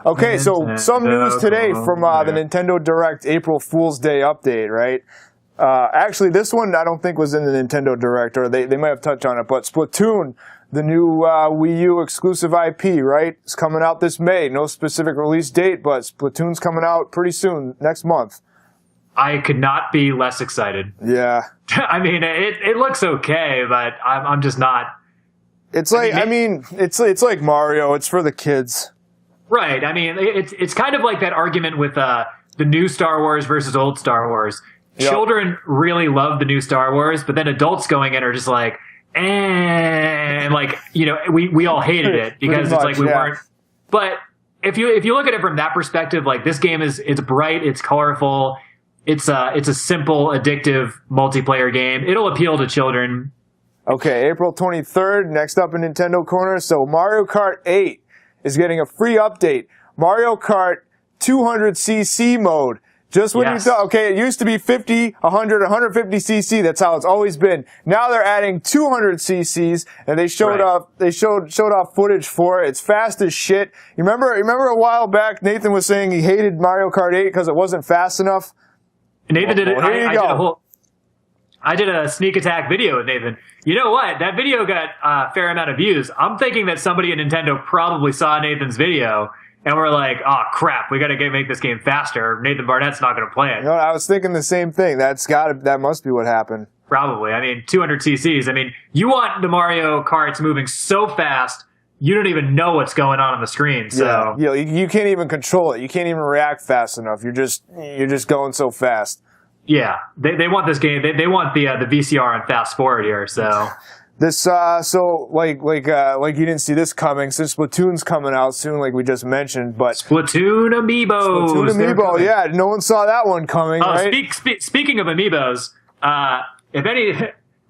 Okay, so some news today from the Nintendo Direct April Fool's Day update, right? Actually, this one I don't think was in the Nintendo Direct, or they might have touched on it, but Splatoon, the new Wii U exclusive IP, right? It's coming out this May. No specific release date, but Splatoon's coming out pretty soon, next month. I could not be less excited. Yeah. I mean, it looks okay, but I'm just not. It's like, it's like Mario. It's for the kids. Right. I mean, it's kind of like that argument with the new Star Wars versus old Star Wars. Yep. Children really love the new Star Wars, but then adults going in are just like, and like, you know, we all hated it because it's like we weren't. But if you look at it from that perspective, like this game it's bright, it's colorful, it's a simple, addictive multiplayer game. It'll appeal to children. Okay, April 23rd, next up in Nintendo Corner. So Mario Kart 8 is getting a free update. Mario Kart 200cc mode. Just when you thought, okay, it used to be 50, 100, 150cc. That's how it's always been. Now they're adding 200cc's, and they showed off footage for it. It's fast as shit. You remember a while back, Nathan was saying he hated Mario Kart 8 because it wasn't fast enough. Nathan did it. I did a sneak attack video with Nathan. You know what? That video got a fair amount of views. I'm thinking that somebody at Nintendo probably saw Nathan's video and we're like, oh crap, we got to make this game faster. Nathan Barnett's not going to play it. You know, I was thinking the same thing. That must be what happened. Probably. I mean, 200 cc's. I mean, you want the Mario Karts moving so fast, you don't even know what's going on the screen. So yeah, you can't even control it. You can't even react fast enough. You're just going so fast. Yeah, they want this game. They want the VCR on fast forward here. So this so like you didn't see this coming since Splatoon's coming out soon, like we just mentioned. But Splatoon Amiibos. Splatoon Amiibo, yeah, no one saw that one coming. Oh, right? Speaking of Amiibos, if any,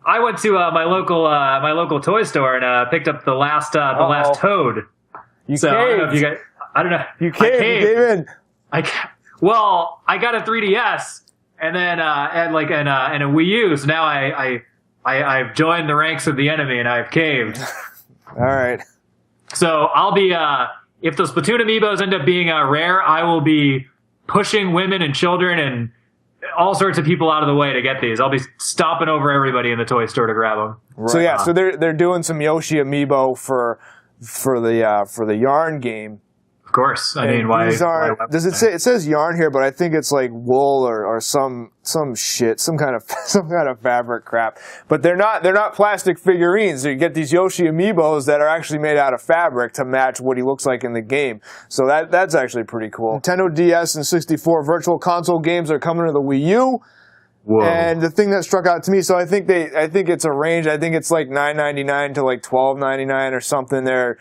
I went to my local toy store and picked up the last Toad. You caved. I don't know. You caved in. Well, I got a 3DS. And then and a Wii U, so now I've joined the ranks of the enemy and I've caved. All right. So I'll be if those Splatoon Amiibos end up being rare, I will be pushing women and children and all sorts of people out of the way to get these. I'll be stomping over everybody in the toy store to grab them. Right. So yeah, so they're doing some Yoshi Amiibo for the Yarn game. Of course. I mean, why does it say? It says yarn here, but I think it's like wool or some shit, some kind of fabric crap. But they're not plastic figurines. You get these Yoshi Amiibos that are actually made out of fabric to match what he looks like in the game. So that's actually pretty cool. Nintendo DS and 64 Virtual Console games are coming to the Wii U. Whoa. And the thing that struck out to me, so I think it's a range. I think it's like $9.99 to like $12.99 or something. They're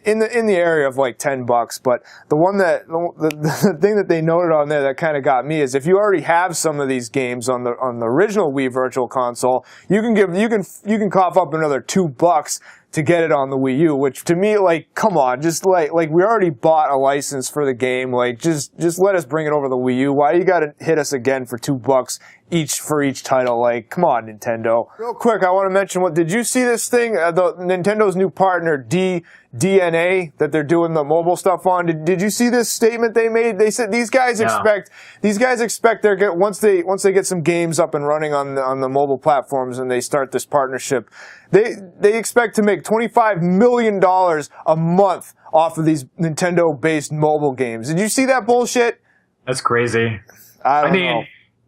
in the area of like $10. But the thing that they noted on there that kind of got me is if you already have some of these games on the original Wii Virtual Console, you can cough up another $2 to get it on the Wii U, which to me, like, come on, just like we already bought a license for the game, like just let us bring it over the Wii U. Why you gotta hit us again for $2 each for each title? Like, come on, Nintendo. Real quick, I want to mention did you see this thing? Nintendo's new partner, DNA, that they're doing the mobile stuff on. Did you see this statement they made? They said these guys expect once they get some games up and running on the mobile platforms and they start this partnership, they expect to make $25 million a month off of these Nintendo-based mobile games. Did you see that bullshit? That's crazy. I mean,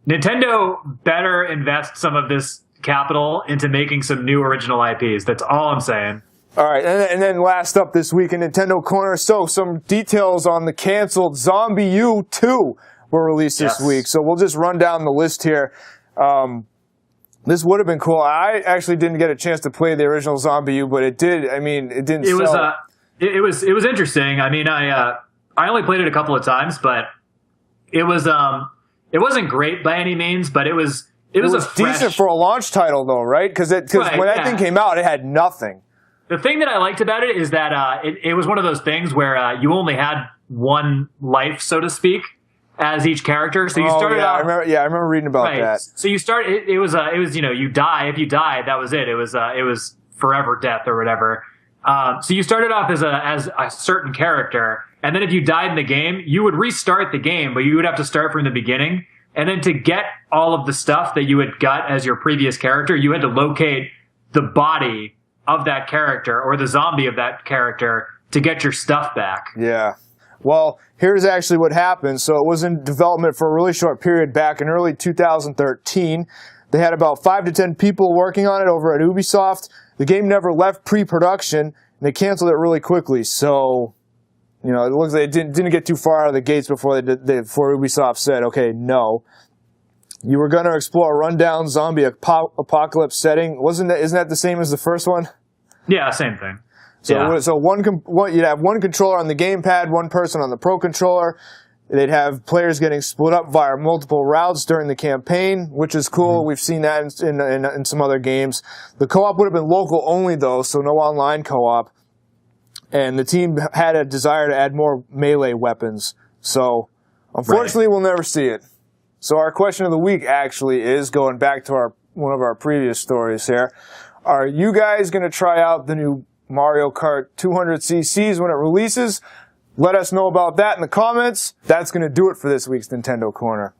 Nintendo better invest some of this capital into making some new original IPs. That's all I'm saying. All right, and then last up this week in Nintendo Corner, so some details on the canceled Zombi U 2 were released this week. So we'll just run down the list here. This would have been cool. I actually didn't get a chance to play the original Zombi U, but it did. I mean, it didn't. It was interesting. I mean, I only played it a couple of times, but it wasn't great by any means, but it was decent for a launch title though, right? Because when that thing came out, it had nothing. The thing that I liked about it is that it was one of those things where you only had one life, so to speak, as each character. So you started out. I remember reading about that. So you start. It was you die. If you died, that was it. It was forever death or whatever. So you started off as a certain character, and then if you died in the game, you would restart the game, but you would have to start from the beginning. And then to get all of the stuff that you had got as your previous character, you had to locate the body of that character or the zombie of that character to get your stuff back. Yeah. Well, here's actually what happened. So it was in development for a really short period back in early 2013. They had about 5 to 10 people working on it over at Ubisoft. The game never left pre-production, and they canceled it really quickly. So, you know, it looks like it didn't get too far out of the gates before before Ubisoft said, okay, no. You were going to explore a rundown zombie apocalypse setting. Isn't that the same as the first one? Yeah, same thing. So, yeah. You'd have one controller on the gamepad, one person on the Pro Controller. They'd have players getting split up via multiple routes during the campaign, which is cool. Mm-hmm. We've seen that in some other games. The co-op would have been local only, though, so no online co-op. And the team had a desire to add more melee weapons. So, unfortunately, We'll never see it. So our question of the week actually is, going back to one of our previous stories here, are you guys going to try out the new Mario Kart 200cc's when it releases? Let us know about that in the comments. That's going to do it for this week's Nintendo Corner.